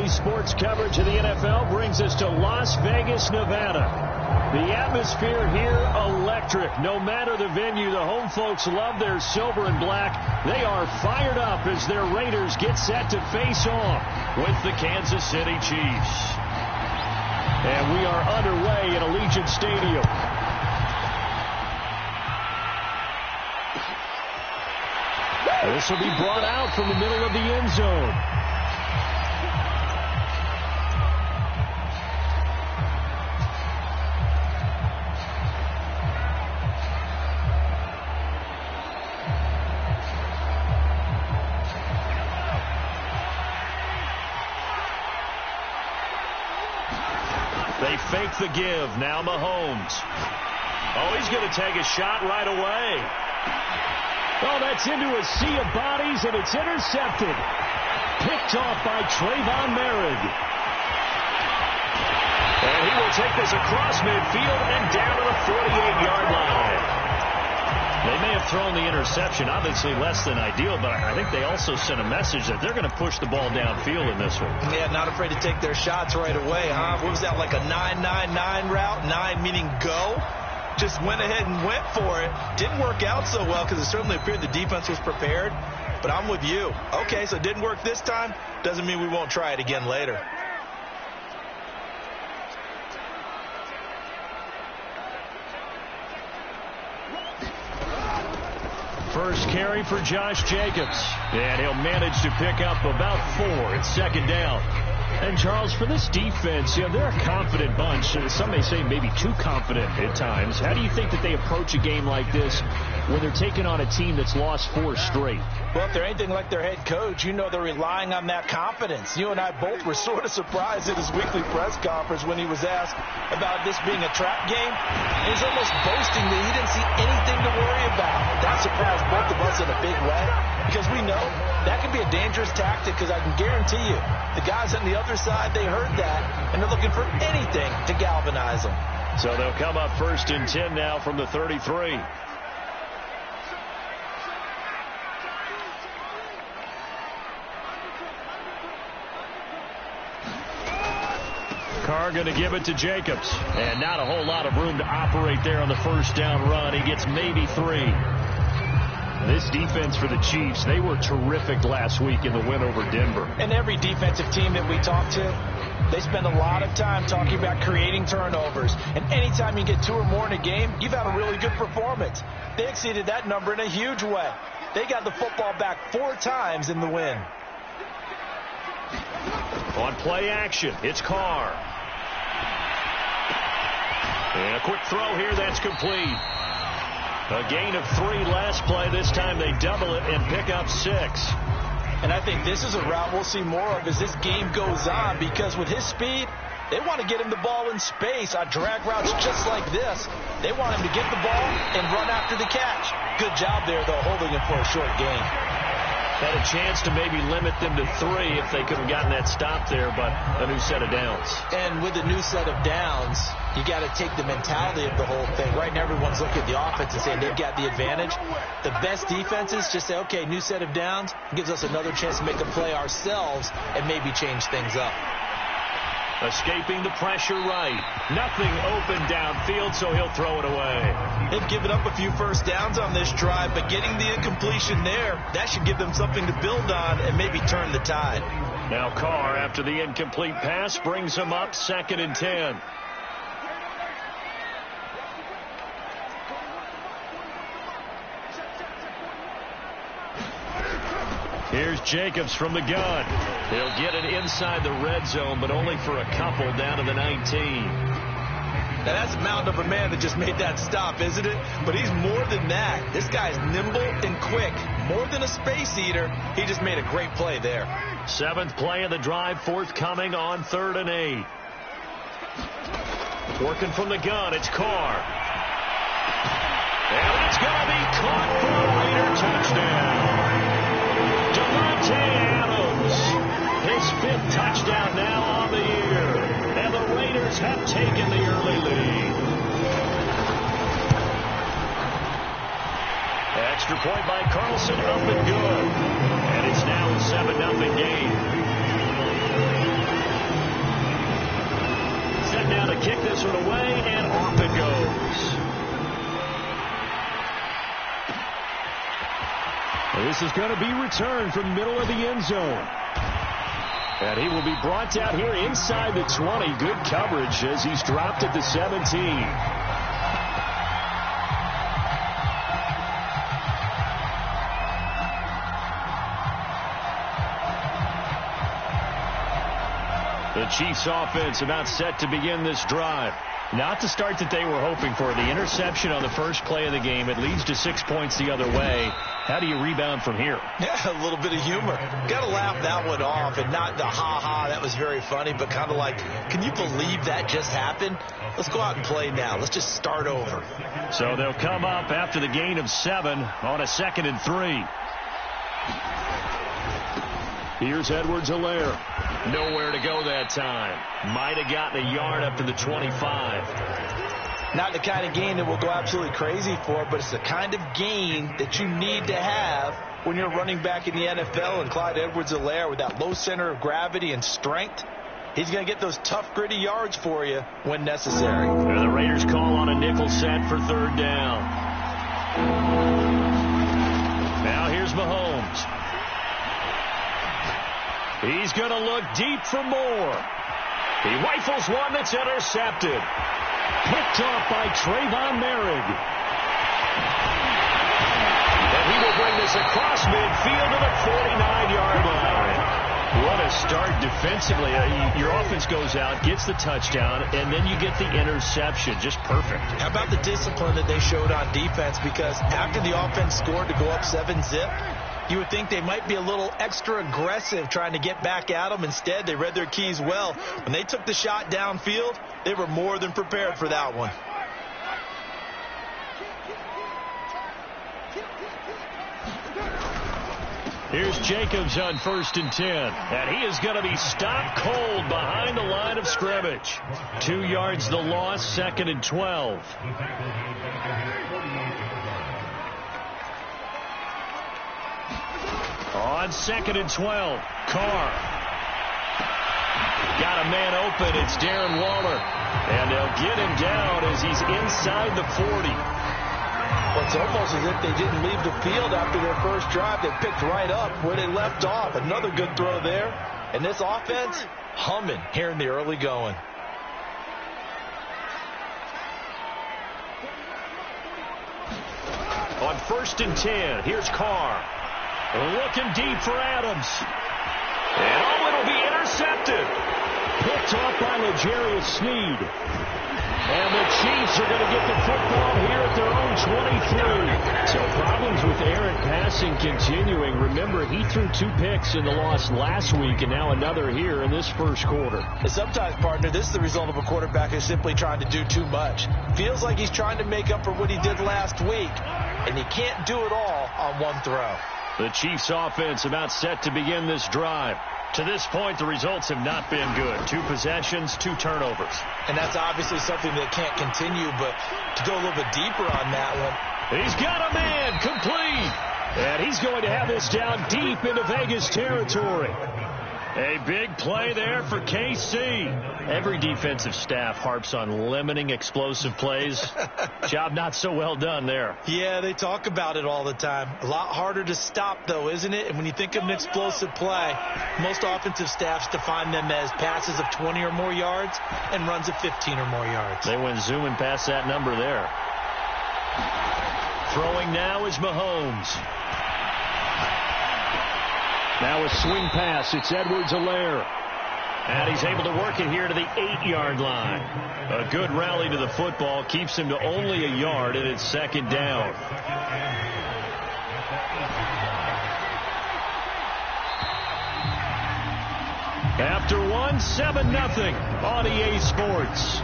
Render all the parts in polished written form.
Daily sports coverage of the NFL brings us to Las Vegas, Nevada. The atmosphere here, electric. No matter the venue, the home folks love their silver and black. They are fired up as their Raiders get set to face off with the Kansas City Chiefs. And we are underway at Allegiant Stadium. This will be brought out from the middle of the end zone. They fake the give. Now Mahomes. Oh, he's going to take a shot right away. Oh, that's into a sea of bodies, and it's intercepted. Picked off by Trayvon Merritt. And he will take this across midfield and down to the 48-yard line. They may have thrown the interception, obviously less than ideal, but I think they also sent a message that they're going to push the ball downfield in this one. Yeah, not afraid to take their shots right away, huh? What was that, like a 9-9-9 route? 9 meaning go? Just went ahead and went for it. Didn't work out so well because it certainly appeared the defense was prepared. But I'm with you. Okay, so it didn't work this time. Doesn't mean we won't try it again later. First carry for Josh Jacobs. And he'll manage to pick up about 4. It's second down. And, Charles, for this defense, you know, they're a confident bunch. Some may say maybe too confident at times. How do you think that they approach a game like this when they're taking on a team that's lost 4 straight? Well, if they're anything like their head coach, you know they're relying on that confidence. You and I both were sort of surprised at his weekly press conference when he was asked about this being a trap game. He was almost boasting that he didn't see anything to worry about. That surprised both of us in a big way because we know that can be a dangerous tactic because I can guarantee you the guys on the other side, they heard that, and they're looking for anything to galvanize them. So they'll come up first and 10 now from the 33. Carr going to give it to Jacobs. And not a whole lot of room to operate there on the first down run. He gets maybe 3. This defense for the Chiefs, they were terrific last week in the win over Denver. And every defensive team that we talk to, they spend a lot of time talking about creating turnovers. And anytime you get 2 or more in a game, you've had a really good performance. They exceeded that number in a huge way. They got the football back 4 times in the win. On play action, it's Carr. And a quick throw here, that's complete. A gain of 3 last play. This time they double it and pick up 6. And I think this is a route we'll see more of as this game goes on because with his speed, they want to get him the ball in space on drag routes just like this. They want him to get the ball and run after the catch. Good job there, though, holding him for a short gain. Had a chance to maybe limit them to 3 if they could have gotten that stop there, but a new set of downs. And with a new set of downs, you got to take the mentality of the whole thing. Right now, everyone's looking at the offense and saying they've got the advantage. The best defenses just say, okay, new set of downs. It gives us another chance to make a play ourselves and maybe change things up. Escaping the pressure right. Nothing open downfield, so he'll throw it away. They've given up a few first downs on this drive, but getting the incompletion there, that should give them something to build on and maybe turn the tide. Now Carr, after the incomplete pass, brings him up 2nd and 10. Here's Jacobs from the gun. He'll get it inside the red zone, but only for a couple down to the 19. Now, that's a mountain of a man that just made that stop, isn't it? But he's more than that. This guy's nimble and quick. More than a space eater. He just made a great play there. 7th play of the drive, forthcoming on 3rd and 8. Working from the gun, it's Carr. And it's going to be caught for a Raider touchdown. Adams, his 5th touchdown now on the year. And the Raiders have taken the early lead. Extra point by Carlson, up and good. And it's now a 7-0 game. kick this one away, and off it goes. This is going to be returned from middle of the end zone. And he will be brought down here inside the 20. Good coverage as he's dropped at the 17. The Chiefs offense about set to begin this drive. Not the start that they were hoping for. The interception on the first play of the game. It leads to 6 points the other way. How do you rebound from here? Yeah, a little bit of humor. Got to laugh that one off, and not the ha-ha, that was very funny, but kind of like, can you believe that just happened? Let's go out and play now. Let's just start over. So they'll come up after the gain of 7 on a 2nd and 3. Here's Edwards-Helaire. Nowhere to go that time. Might have gotten a yard up to the 25. Not the kind of gain that we'll go absolutely crazy for, but it's the kind of gain that you need to have when you're running back in the NFL. And Clyde Edwards-Helaire, with that low center of gravity and strength, he's going to get those tough, gritty yards for you when necessary. And the Raiders call on a nickel set for 3rd down. Now here's Mahomes. He's going to look deep for more. He rifles one that's intercepted. Picked off by Trayvon Merrick. And he will bring this across midfield to the 49-yard line. What a start defensively. Your offense goes out, gets the touchdown, and then you get the interception. Just perfect. How about the discipline that they showed on defense? Because after the offense scored to go up 7-zip, you would think they might be a little extra aggressive trying to get back at them. Instead, they read their keys well. When they took the shot downfield, they were more than prepared for that one. Here's Jacobs on 1st and 10. And he is going to be stopped cold behind the line of scrimmage. 2 yards the loss, 2nd and 12. On 2nd and 12, Carr. Got a man open. It's Darren Waller. And they'll get him down as he's inside the 40. Well, it's almost as if they didn't leave the field after their first drive. They picked right up where they left off. Another good throw there. And this offense, humming here in the early going. On 1st and 10, here's Carr. Looking deep for Adams. And it'll be intercepted. Picked off by L'Jarius Sneed. And the Chiefs are going to get the football here at their own 23. So problems with errant passing continuing. Remember, he threw 2 picks in the loss last week, and now another here in this first quarter. And sometimes, partner, this is the result of a quarterback who's simply trying to do too much. Feels like he's trying to make up for what he did last week, and he can't do it all on one throw. The Chiefs offense about set to begin this drive. To this point, the results have not been good. 2 possessions, 2 turnovers. And that's obviously something that can't continue, but to go a little bit deeper on that one. He's got a man complete. And he's going to have this down deep into Vegas territory. A big play there for KC. Every defensive staff harps on limiting explosive plays. Job not so well done there. Yeah, they talk about it all the time. A lot harder to stop, though, isn't it? And when you think of an explosive play, most offensive staffs define them as passes of 20 or more yards and runs of 15 or more yards. They went zooming past that number there. Throwing now is Mahomes. Now a swing pass. It's Edwards-Helaire. And he's able to work it here to the 8-yard line. A good rally to the football keeps him to only a yard, and it's 2nd down. After 1, 7-0 on EA Sports.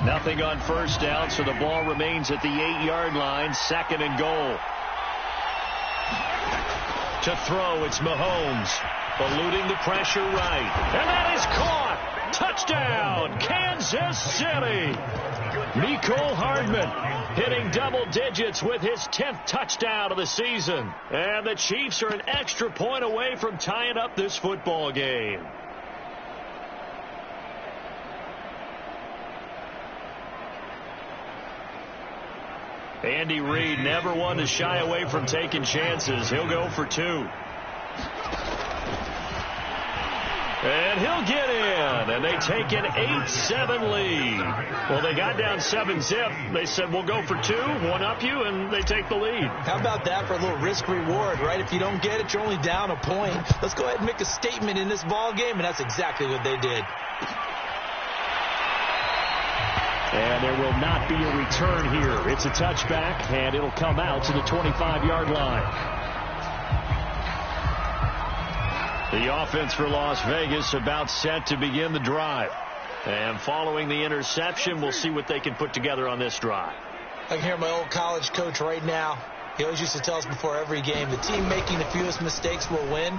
Nothing on 1st down, so the ball remains at the 8-yard line. 2nd and goal. To throw, it's Mahomes. Eluding the pressure right. And that is caught. Touchdown, Kansas City! Mecole Hardman hitting double digits with his 10th touchdown of the season. And the Chiefs are an extra point away from tying up this football game. Andy Reid never one to shy away from taking chances. He'll go for 2. And he'll get in, and they take an 8-7 lead. Well, they got down 7-zip. They said, we'll go for 2, one up you, and they take the lead. How about that for a little risk-reward, right? If you don't get it, you're only down a point. Let's go ahead and make a statement in this ball game, and that's exactly what they did. And there will not be a return here. It's a touchback, and it'll come out to the 25-yard line. The offense for Las Vegas about set to begin the drive. And following the interception, we'll see what they can put together on this drive. I can hear my old college coach right now. He always used to tell us before every game, the team making the fewest mistakes will win.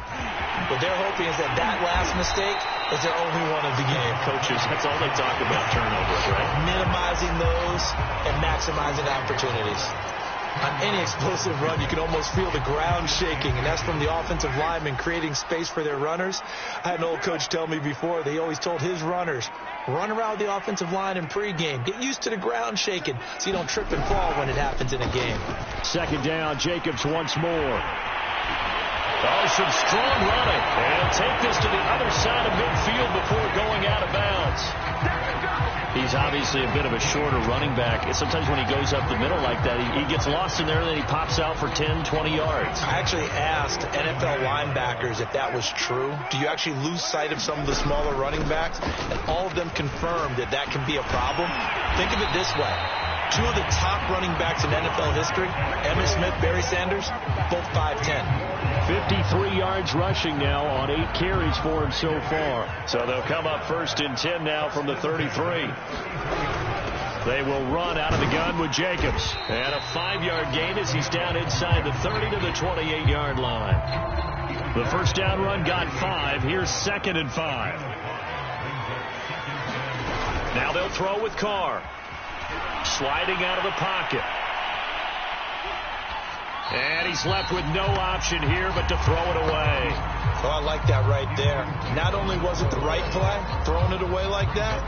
What they're hoping is that that last mistake is their only one of the game. Coaches, that's all they talk about, turnovers, right? Minimizing those and maximizing opportunities. On any explosive run, you can almost feel the ground shaking, and that's from the offensive linemen creating space for their runners. I had an old coach tell me before, they always told his runners, run around the offensive line in pregame. Get used to the ground shaking so you don't trip and fall when it happens in a game. Second down, Jacobs once more. Oh, some strong running. And take this to the other side of midfield before going out of bounds. He's obviously a bit of a shorter running back. Sometimes when he goes up the middle like that, he gets lost in there, and then he pops out for 10, 20 yards. I actually asked NFL linebackers if that was true. Do you actually lose sight of some of the smaller running backs? And all of them confirmed that that can be a problem. Think of it this way. 2 of the top running backs in NFL history, Emmitt Smith, Barry Sanders, both 5'10". 53 yards rushing now on 8 carries for him so far. So they'll come up 1st and 10 now from the 33. They will run out of the gun with Jacobs. And a 5-yard gain as he's down inside the 30 to the 28-yard line. The first down run got 5. Here's 2nd and 5. Now they'll throw with Carr. Sliding out of the pocket. And he's left with no option here but to throw it away. Oh, I like that right there. Not only was it the right play, throwing it away like that,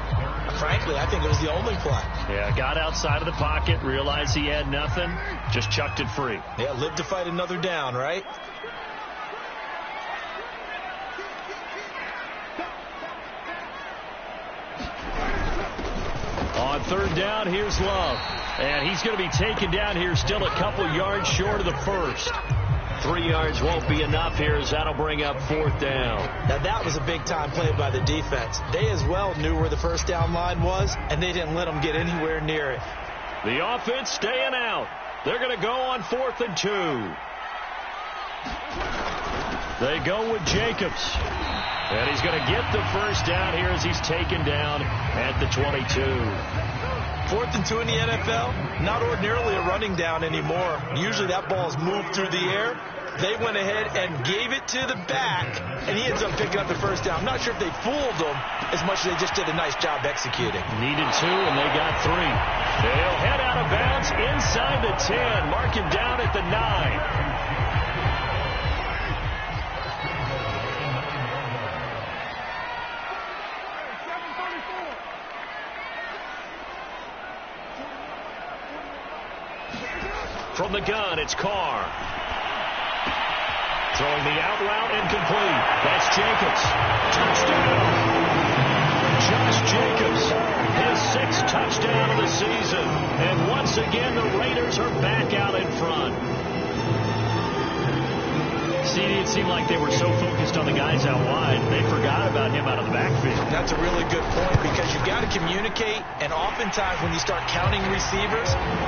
frankly, I think it was the only play. Yeah, got outside of the pocket, realized he had nothing, just chucked it free. Yeah, live to fight another down, right? On 3rd down, here's Love. And he's going to be taken down here still a couple yards short of the first. 3 yards won't be enough here as that'll bring up 4th down. Now that was a big-time play by the defense. They as well knew where the first down line was, and they didn't let them get anywhere near it. The offense staying out. They're going to go on 4th and 2. They go with Jacobs. And he's going to get the first down here as he's taken down at the 22. 4th and 2 in the NFL, not ordinarily a running down anymore. Usually that ball is moved through the air. They went ahead and gave it to the back, and he ends up picking up the first down. I'm not sure if they fooled him as much as they just did a nice job executing. Needed 2, and they got 3. They'll head out of bounds inside the 10. Mark him down at the 9. From the gun, it's Carr. Throwing the out route incomplete. That's Jacobs. Touchdown! Josh Jacobs, his 6th touchdown of the season. And once again, the Raiders are back out in front. See, it seemed like they were so focused on the guys out wide, they forgot about him out of the backfield. That's a really good point because you've got to communicate, and oftentimes when you start counting receivers,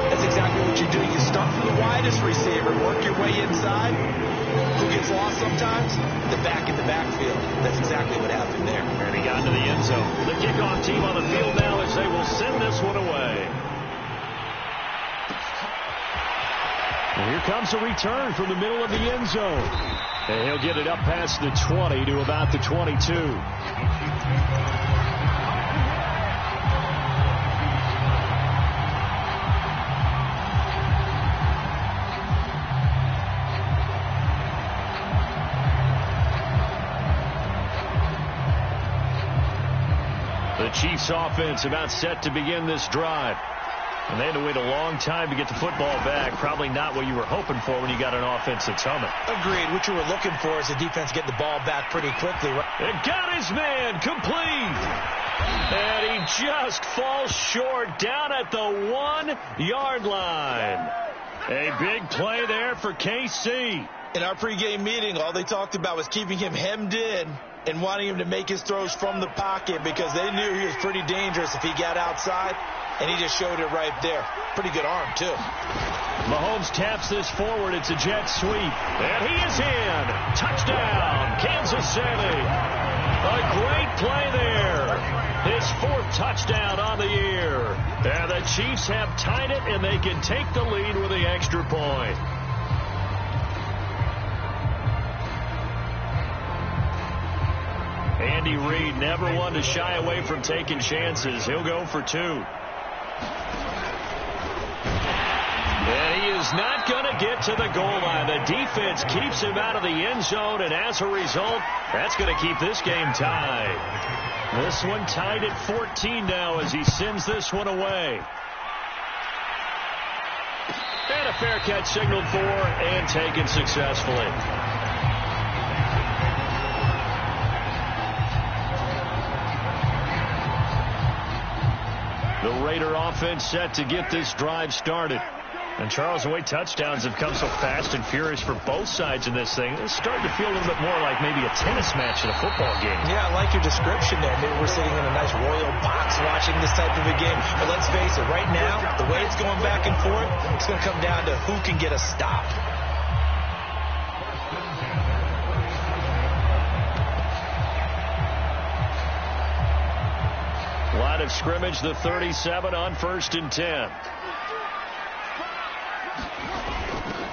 that's exactly what you do. You start from the widest receiver, work your way inside. Who gets lost sometimes? The back in the backfield. That's exactly what happened there. And he got into the end zone. The kickoff team on the field now as they will send this one away. And here comes a return from the middle of the end zone. And he'll get it up past the 20 to about the 22. The Chiefs offense about set to begin this drive. And they had to wait a long time to get the football back. Probably not what you were hoping for when you got an offense that's humming. Agreed. What you were looking for is the defense getting the ball back pretty quickly. It got his man complete. And he just falls short down at the 1-yard line. A big play there for KC. In our pregame meeting, all they talked about was keeping him hemmed in and wanting him to make his throws from the pocket because they knew he was pretty dangerous if he got outside, and he just showed it right there. Pretty good arm, too. Mahomes taps this forward. It's a jet sweep. And he is in. Touchdown, Kansas City. A great play there. His 4th touchdown on the year. And the Chiefs have tied it, and they can take the lead with the extra point. Andy Reid never one to shy away from taking chances. He'll go for 2. And he is not going to get to the goal line. The defense keeps him out of the end zone, and as a result, that's going to keep this game tied. This one tied at 14 now as he sends this one away. And a fair catch signaled for and taken successfully. The Raider offense set to get this drive started. And Charles, the way touchdowns have come so fast and furious for both sides in this thing, it's starting to feel a little bit more like maybe a tennis match in a football game. Yeah, I like your description there. Maybe we're sitting in a nice royal box watching this type of a game. But let's face it, right now, the way it's going back and forth, it's going to come down to who can get a stop. Line of scrimmage, the 37 on 1st and 10.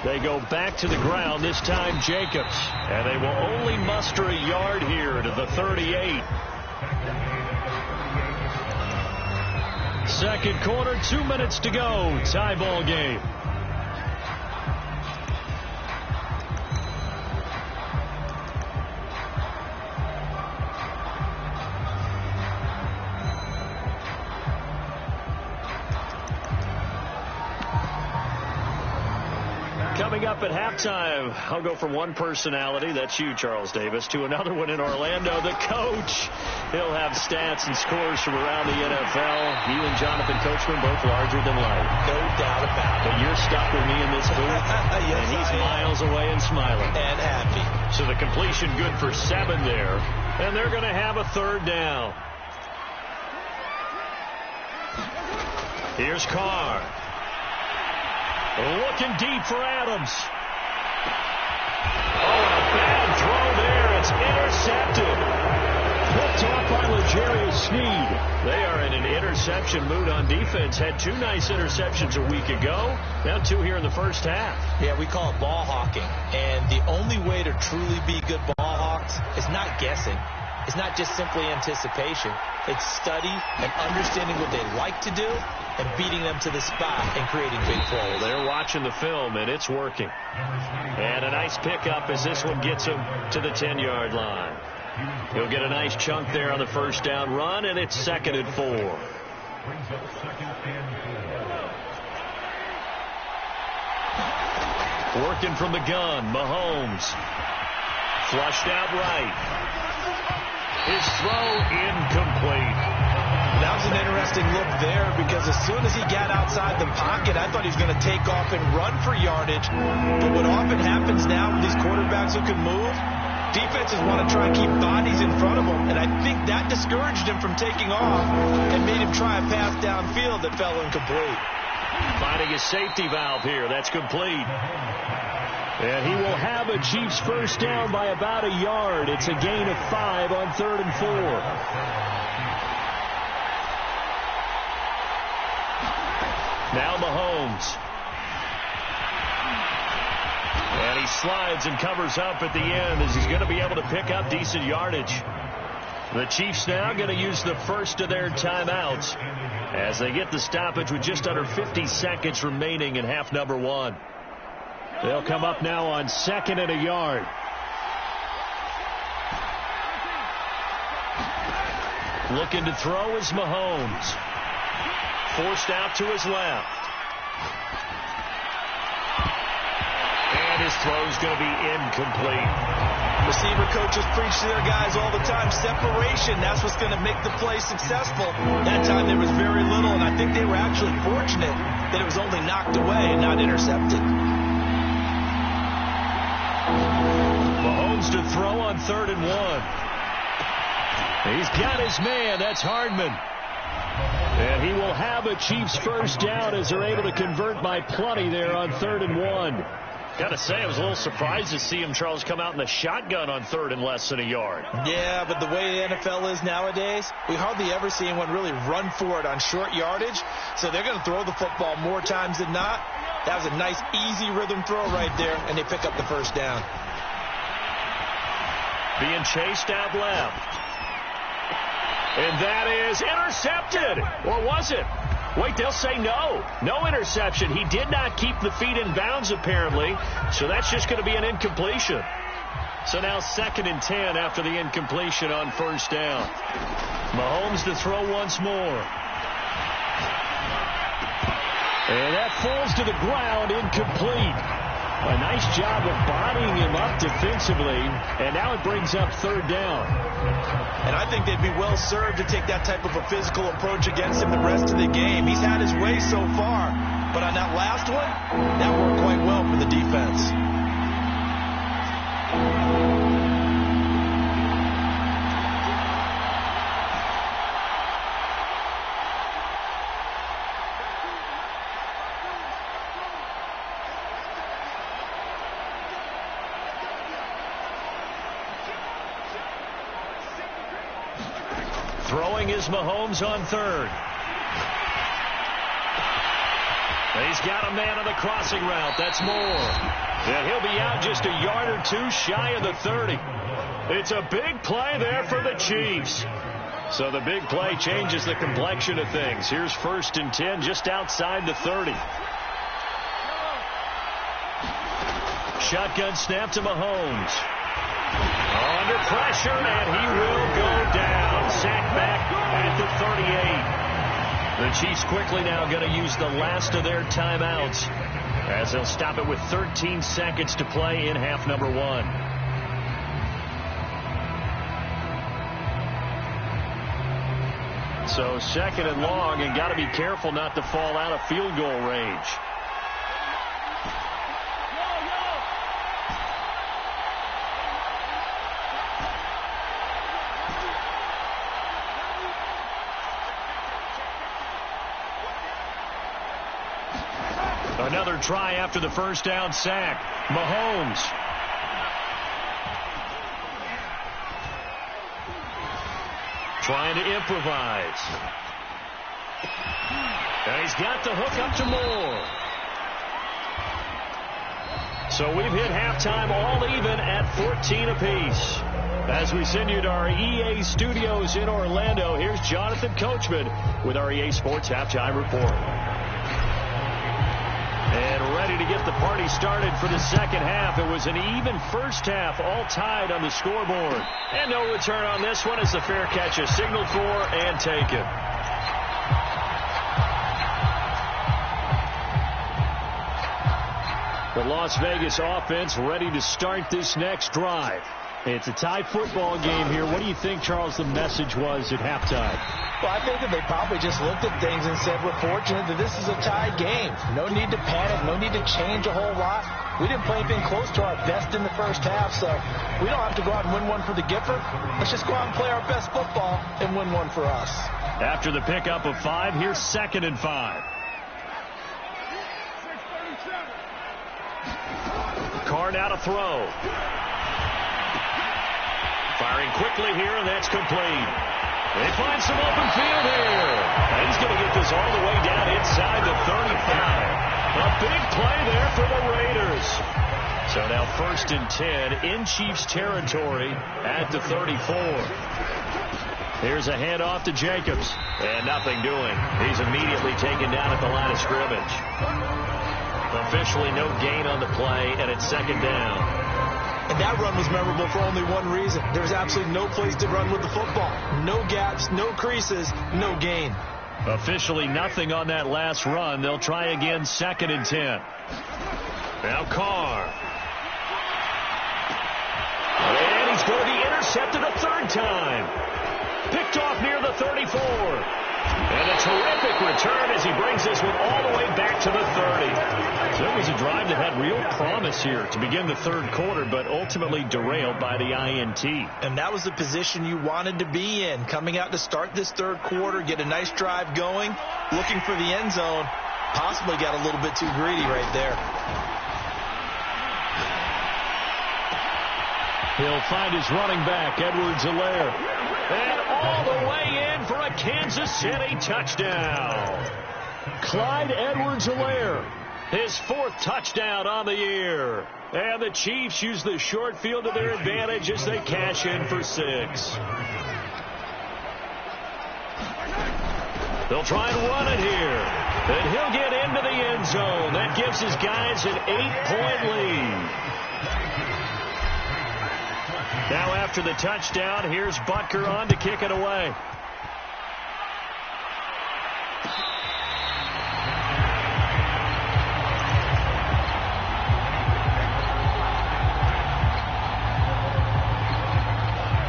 They go back to the ground, this time Jacobs. And they will only muster a yard here to the 38. Second quarter, 2 minutes to go. Tie ball game. Coming up at halftime, I'll go from one personality, that's you, Charles Davis, to another one in Orlando, the coach. He'll have stats and scores from around the NFL. You and Jonathan Coachman both larger than life. No doubt about it. But you're stuck with me in this booth, yes, and he's miles away and smiling. And happy. So the completion good for 7 there, and they're going to have a 3rd down. Here's Carr. Looking deep for Adams. Oh, a bad throw there. It's intercepted. Picked off by L'Jarius Sneed. They are in an interception mood on defense. Had 2 nice interceptions a week ago. Now 2 here in the first half. Yeah, we call it ball hawking. And the only way to truly be good ball hawks is not guessing. It's not just simply anticipation. It's study and understanding what they like to do and beating them to the spot and creating big plays. They're watching the film, and it's working. And a nice pickup as this one gets him to the 10-yard line. He'll get a nice chunk there on the first down run, and it's 2nd and 4. Working from the gun, Mahomes. Flushed out right. His throw incomplete. That was an interesting look there because as soon as he got outside the pocket, I thought he was going to take off and run for yardage. But what often happens now with these quarterbacks who can move, defenses want to try and keep bodies in front of them. And I think that discouraged him from taking off and made him try a pass downfield that fell incomplete. Finding a safety valve here. That's complete. And he will have a Chiefs first down by about a yard. It's a gain of 5 on 3rd and 4. Now Mahomes. And he slides and covers up at the end as he's going to be able to pick up decent yardage. The Chiefs now going to use the first of their timeouts as they get the stoppage with just under 50 seconds remaining in half number 1. They'll come up now on 2nd and a yard. Looking to throw is Mahomes. Forced out to his left. And his throw's going to be incomplete. Receiver coaches preach to their guys all the time. Separation, that's what's going to make the play successful. That time there was very little, and I think they were actually fortunate that it was only knocked away and not intercepted. Mahomes to throw on 3rd and 1. He's got his man. That's Hardman. And he will have a Chiefs first down as they're able to convert by plenty there on 3rd and 1. Got to say, I was a little surprised to see him, Charles, come out in the shotgun on 3rd and less than a yard. Yeah, but the way the NFL is nowadays, we hardly ever see anyone really run for it on short yardage. So they're going to throw the football more times than not. That was a nice, easy rhythm throw right there, and they pick up the first down. Being chased out left. And that is intercepted. Or was it? Wait, they'll say no. No interception. He did not keep the feet in bounds, apparently. So that's just going to be an incompletion. So now 2nd and 10 after the incompletion on first down. Mahomes to throw once more. And that falls to the ground, incomplete. A nice job of bodying him up defensively, and now it brings up 3rd down. And I think they'd be well served to take that type of a physical approach against him the rest of the game. He's had his way so far, but on that last one, that worked quite well for the defense. Throwing is Mahomes on 3rd. He's got a man on the crossing route. That's Moore. And he'll be out just a yard or two shy of the 30. It's a big play there for the Chiefs. So the big play changes the complexion of things. Here's 1st and 10 just outside the 30. Shotgun snap to Mahomes. Under pressure, and he will go down. Sacked back at the 38. The Chiefs quickly now going to use the last of their timeouts as they'll stop it with 13 seconds to play in half number 1. So 2nd and long, and got to be careful not to fall out of field goal range. Another try after the first down sack. Mahomes. Trying to improvise. And he's got the hook up to Moore. So we've hit halftime all even at 14 apiece. As we send you to our EA studios in Orlando, here's Jonathan Coachman with our EA Sports Halftime Report. And ready to get the party started for the second half. It was an even first half, all tied on the scoreboard. And no return on this one as the fair catch is signaled for and taken. The Las Vegas offense ready to start this next drive. It's a tie football game here. What do you think, Charles, the message was at halftime? Well, I think that they probably just looked at things and said, we're fortunate that this is a tied game. No need to panic. No need to change a whole lot. We didn't play anything close to our best in the first half, so we don't have to go out and win one for the Gifford. Let's just go out and play our best football and win one for us. After the pickup of 5, here's 2nd and 5. Carr now to throw. Firing quickly here, and that's complete. They find some open field here. And he's going to get this all the way down inside the 35. A big play there for the Raiders. So now 1st and 10 in Chiefs territory at the 34. Here's a handoff to Jacobs. And nothing doing. He's immediately taken down at the line of scrimmage. Officially no gain on the play, and it's 2nd down. And And that run was memorable for only one reason. There's absolutely no place to run with the football. No gaps, no creases, no gain. Officially nothing on that last run. They'll try again, 2nd and 10. Now Carr. And he's going to be intercepted a 3rd time. Picked off near the 34. And a terrific return as he brings this one all the way back to the 30. So it was a drive that had real promise here to begin the 3rd quarter, but ultimately derailed by the INT. And that was the position you wanted to be in, coming out to start this 3rd quarter, get a nice drive going, looking for the end zone. Possibly got a little bit too greedy right there. He'll find his running back, Edwards-Helaire. And all the way in for a Kansas City touchdown. Clyde Edwards-Helaire, his 4th touchdown on the year. And the Chiefs use the short field to their advantage as they cash in for 6. They'll try and run it here. And he'll get into the end zone. That gives his guys an 8-point lead. Now after the touchdown, here's Butker on to kick it away.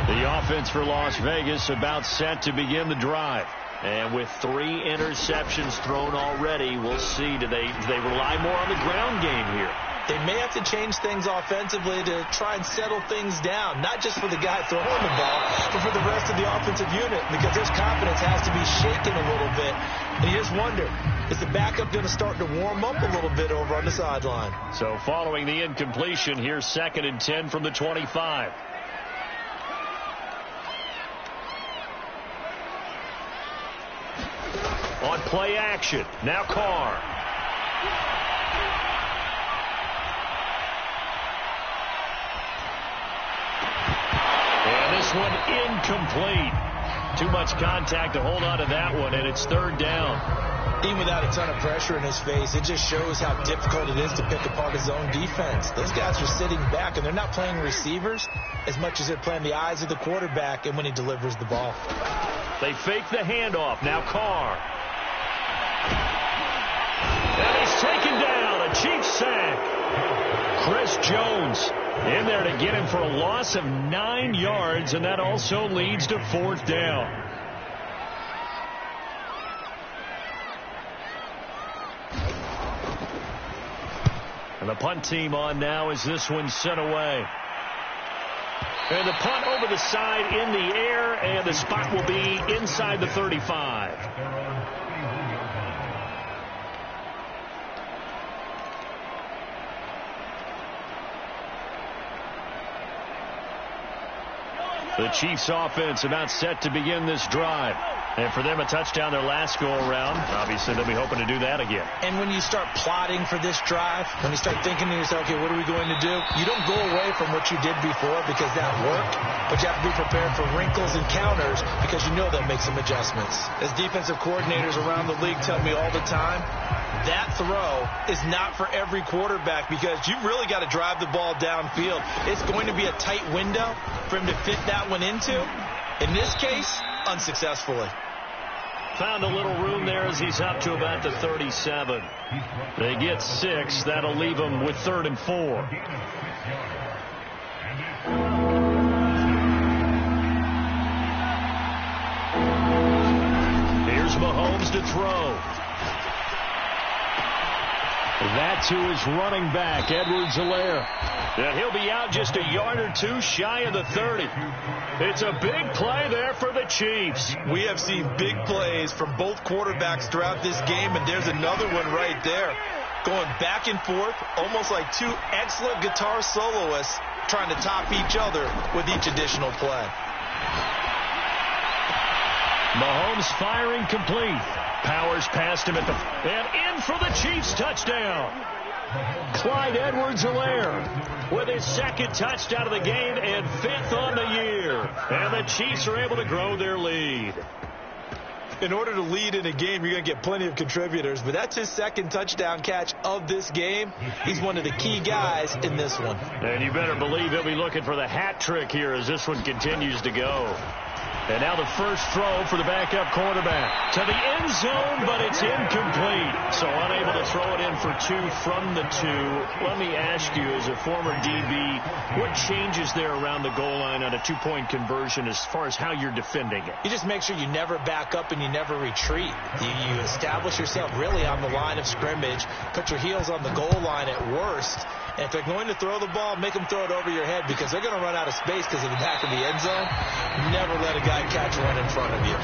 The offense for Las Vegas about set to begin the drive. And with 3 interceptions thrown already, we'll see. Do they rely more on the ground game here? They may have to change things offensively to try and settle things down, not just for the guy throwing the ball, but for the rest of the offensive unit, because his confidence has to be shaken a little bit. And you just wonder, is the backup going to start to warm up a little bit over on the sideline? So following the incompletion, here's 2nd and 10 from the 25. On play action, now Carr. And this one incomplete. Too much contact to hold on to that one, and it's 3rd down. Even without a ton of pressure in his face, it just shows how difficult it is to pick apart his own defense. Those guys are sitting back, and they're not playing receivers as much as they're playing the eyes of the quarterback and when he delivers the ball. They fake the handoff. Now Carr. And he's taken down. A Chiefs sack. Chris Jones in there to get him for a loss of 9 yards, and that also leads to 4th down. And the punt team on now as this one's sent away. And the punt over the side in the air, and the spot will be inside the 35. The Chiefs offense about set to begin this drive. And for them, a touchdown their last go-around. Obviously, they'll be hoping to do that again. And when you start plotting for this drive, when you start thinking to yourself, okay, what are we going to do? You don't go away from what you did before because that worked, but you have to be prepared for wrinkles and counters because you know they'll make some adjustments. As defensive coordinators around the league tell me all the time, that throw is not for every quarterback because you've really got to drive the ball downfield. It's going to be a tight window for him to fit that one into. In this case, unsuccessfully. Found a little room there as he's up to about the 37. They get 6. That'll leave them with 3rd and 4. Here's Mahomes to throw. That to his running back, Edwards-Helaire. And he'll be out just a yard or two shy of the 30. It's a big play there for the Chiefs. We have seen big plays from both quarterbacks throughout this game, and there's another one right there. Going back and forth, almost like 2 excellent guitar soloists trying to top each other with each additional play. Mahomes firing complete. Powers past him at the... And in for the Chiefs touchdown. Clyde Edwards-Helaire with his 2nd touchdown of the game and 5th on the year. And the Chiefs are able to grow their lead. In order to lead in a game, you're going to get plenty of contributors, but that's his second touchdown catch of this game. He's one of the key guys in this one. And you better believe he'll be looking for the hat trick here as this one continues to go. And now the first throw for the backup quarterback. To the end zone, but it's incomplete. So unable to throw it in for 2 from the 2. Let me ask you, as a former DB, what changes there around the goal line on a 2-point conversion as far as how you're defending it? You just make sure you never back up and you never retreat. You establish yourself really on the line of scrimmage, put your heels on the goal line at worst. And if they're going to throw the ball, make them throw it over your head because they're going to run out of space because of the back of the end zone. Never let a guy catch one in front of you.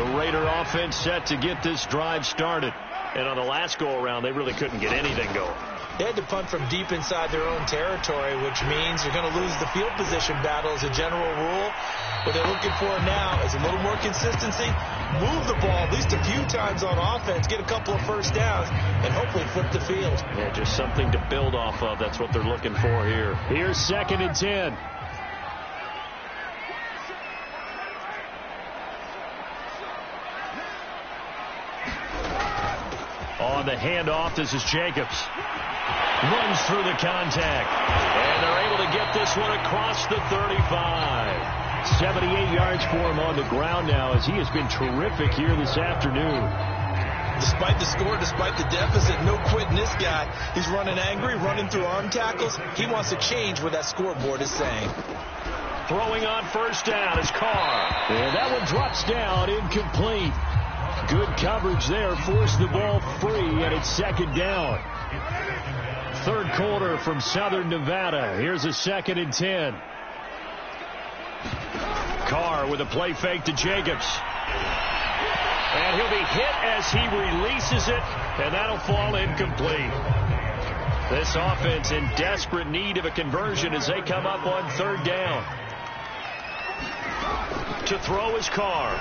The Raider offense set to get this drive started. And on the last go-around, they really couldn't get anything going. They had to punt from deep inside their own territory, which means you're going to lose the field position battle as a general rule. What they're looking for now is a little more consistency, move the ball at least a few times on offense, get a couple of first downs, and hopefully flip the field. Yeah, just something to build off of. That's what they're looking for here. Here's 2nd and 10. On the handoff, this is Jacobs. Runs through the contact. And they're able to get this one across the 35. 78 yards for him on the ground now as he has been terrific here this afternoon. Despite the score, despite the deficit, no quitting this guy. He's running angry, running through arm tackles. He wants to change what that scoreboard is saying. Throwing on first down is Carr. And that one drops down, incomplete. Good coverage there, forced the ball free, and it's 2nd down. 3rd quarter from Southern Nevada. Here's a 2nd and 10. Carr with a play fake to Jacobs. And he'll be hit as he releases it, and that'll fall incomplete. This offense in desperate need of a conversion as they come up on 3rd down. To throw is Carr.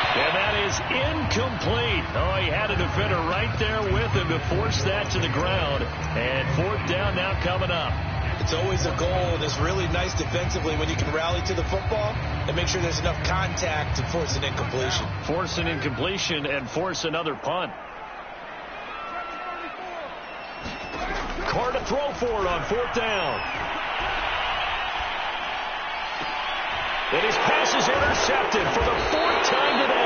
And that is incomplete. Oh, he had a defender right there with him to force that to the ground. And 4th down now coming up. It's always a goal, and it's really nice defensively when you can rally to the football and make sure there's enough contact to force an incompletion. Force an incompletion and force another punt. Carr to throw for it on 4th down. And his pass is intercepted for the 4th time today.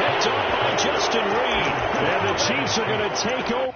Picked up by Justin Reed. And the Chiefs are going to take over.